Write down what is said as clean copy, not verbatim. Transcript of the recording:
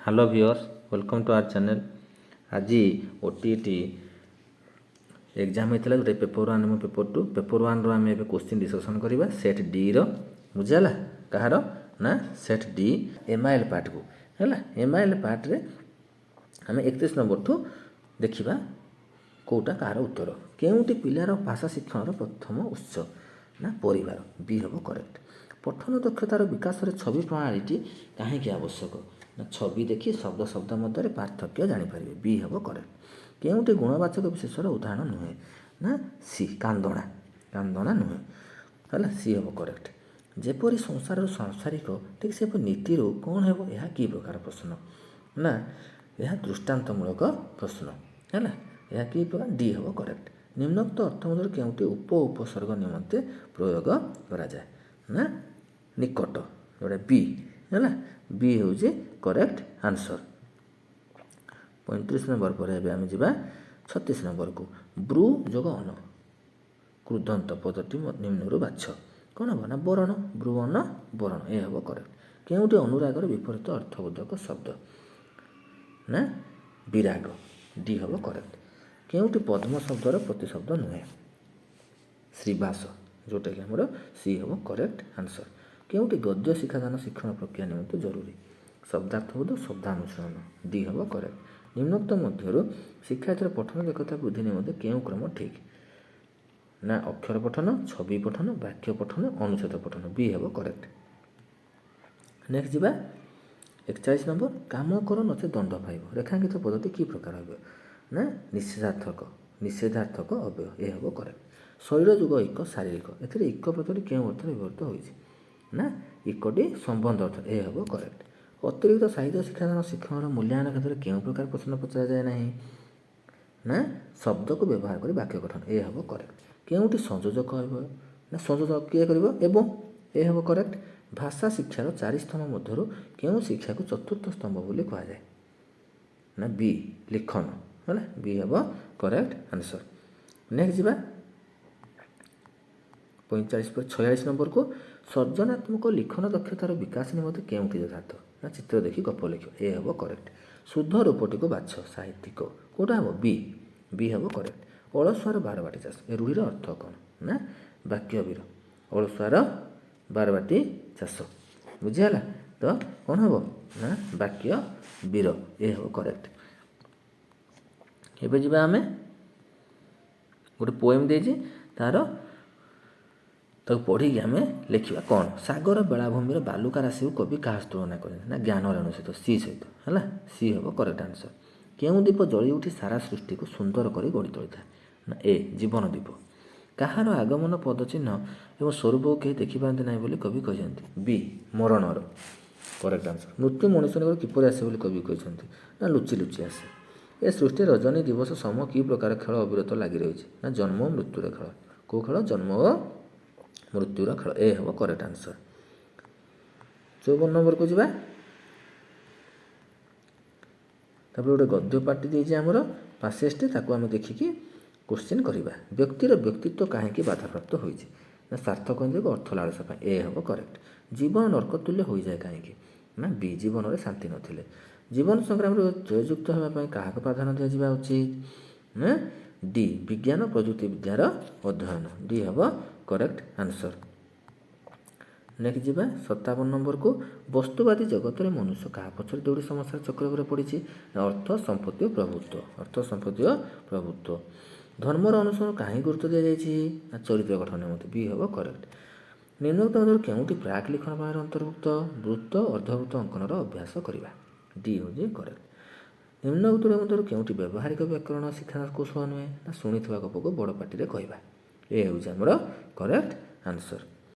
Hello viewers, welcome to our channel. आज OTT exam होता है पेपर 1 और पेपर 2। पेपर 1 आम ए क्वेश्चन डिस्कसन करवा सेट डी रुझाला कहार ना सेट डी एमआईएल पार्ट को है। एमआईएल पार्ट रे आम 31 नंबर ठू देखा कौटा कहार उत्तर केउटी पिलार भाषा शिक्षण प्रथम उत्स ना परिवार बी हम करेक्ट। पठन दक्षतार विकास छवि प्रणाली कहीं आवश्यक ना छवि देखी शब्द शब्द मध्य पार्थक्य जापर बी हम करेक्ट। केउटी गुणवाचक विशेषर उदाहरण नुहे ना सी कांदणा कांदणा नुहे है सी हम करेक्ट। जेपरी संसार सांसारिक ठीक से नीति कौन है यह कि प्रकार प्रश्न ना यह दृष्टांतमूलक प्रश्न है यह कि प्रकार डी हम करेक्ट। निम्नोक्त अर्थ मध्य केउटी उप उपसर्ग निमंते प्रयोग करा जाए ना निकट जोड़ा बी है बी हूँ करेक्ट आंसर। 35 नंबर पर आम जा 36 नंबर को ब्रू जोग अन क्रुदंत पदटी निम्न बाछ कौन हम ना बरण ब्रुवन बरण यह हम करेक्ट। केउटी अनुरागर विपरीत अर्थबोधक शब्द ना विराग डी हम करेक्ट। केउटी पद्म शब्दर प्रतिशब्द नुहे श्रीवास जोटा कि आमर सी हम करेक्ट आंसर। केउटी गद्य शिक्षादान शिक्षण प्रक्रिया निमित्त जरूरी शब्दार्थबोध शब्दानुसरण डी हम करेक्ट। निम्नोक्त मध्य शिक्षार्थ पठन दक्षता वृद्धि निमंते केउं क्रम ठीक ना अक्षर पठन छवि पठन वाक्य पठन अनुच्छेद पठन बी हम करेक्ट। नेक्स्ट जा 41 नंबर काम कर नचे दंड पाइब रेखांकित पद्धति कि प्रकार हो ना निषेधार्थक अव्यय यह हम करेक्ट। शरीर जुग इक शारीरिक ए इक पदटी क्यों अर्थ व्यवहृत होती ना इकटी संबंध अर्थ यह हम करेक्ट। अतिरिक्त साहित्य शिक्षादान शिक्षण मूल्यांकन क्षेत्र में क्यों प्रकार प्रश्न पचरा जाए ना ना शब्द को व्यवहार कर वाक्य गठन यह हम करेक्ट। केउटी संयोजक ना संयोजक किए कर एवं यह हम करेक्ट। भाषा शिक्षार 4 स्तंभ मध्य क्यों शिक्षा को चतुर्थ स्तंभ बोली कहा जाए ना बी लिखन है बी हम करेक्ट आंसर। नेक्स्ट जा 46 नंबर को सृजनात्मक लिखन दक्षतार विकास निमंते केउटी यथार्थ ना चित्र देखी गप लिख ए हम करेक्ट। शुद्ध रूपटी को बाछ साहित्यिक कौटा हम बी हम करेक्ट। अलसुआर बारबाटी चाष ए रूढ़ीर अर्थ कौन ना वाक्य वीर अलसुआर बारबाटी चाष बुझीगला तो कौन हम ना वाक्य वीर ए हम करेक्ट। एबे जा आम गोटे पोएम देजी तार पढ़ी आम लिखा कौन सागर बेलाभूमि बालुका राशि कवि क्या तुलना करें ना ज्ञान रेणु सहित सी सहित है सी हम करेक्ट आंसर। क्यों दीप जली उठी सारा सृष्टि को सुंदर कर गढ़ी तोली था ना ए जीवन दीप कहार आगमन पदचिह्न एवं स्वरूप को कहीं देखिपारती ना बोली कवि कहते बी मरणर करेक्ट आंसर। मृत्यु मनुष्य किपर आसे बोली कवि कहते ना लुचि लुचि आसे। ए सृष्टि रजनी दिवस सम कि प्रकार खेल अविरत लगी रही ना जन्म और मृत्युर खेल कौ खेल जन्म और मृत्युर खेल ए हम करेक्ट आंसर। 54 नंबर को जा गोटे गद्य पार्टी देजी आमर पासेस्ट ताको आम देखिकी क्वेश्चन करवा व्यक्तिर व्यक्तित्व कहीं बाधाप्राप्त होती ना स्वार्थ केन्द्रिक अर्थ लालसा ए हम करेक्ट। जीवन नर्कतुल्य हो जाए कहीं ना बी जीवन में शांति नथिले। जीवन संग्राम जययुक्त होगापी क्या प्राधान्य दिया उचित ना डी विज्ञान प्रजुक्ति विद्यार अध्ययन डी हम करेक्ट आंसर। नेक्स्ट जा 57 नंबर को वस्तुवादी जगत में मनुष्य क्या पचर दौड़ी समस्या चक्र पड़ी अर्थ संपत्ति प्रभुत्व प्रभुत्व धर्मर अनुसरण कहीं गुरुत्व दि जाए चरित्र गठन मत बी हम करेक्ट। निम्नोक्त मध्य केउटी प्राक लिखन भाव अंतर्भुक्त वृत्त अर्धवृत्त अंकन अभ्यास करवा डी हूँ करेक्ट। निम्नोक्त मध्य केउटी व्यावहारिक व्याकरण शिक्षा कौशल नुहे ना शुणी गप को बड़ पार्टी कहवा ए हूँ आमर करेक्ट आंसर।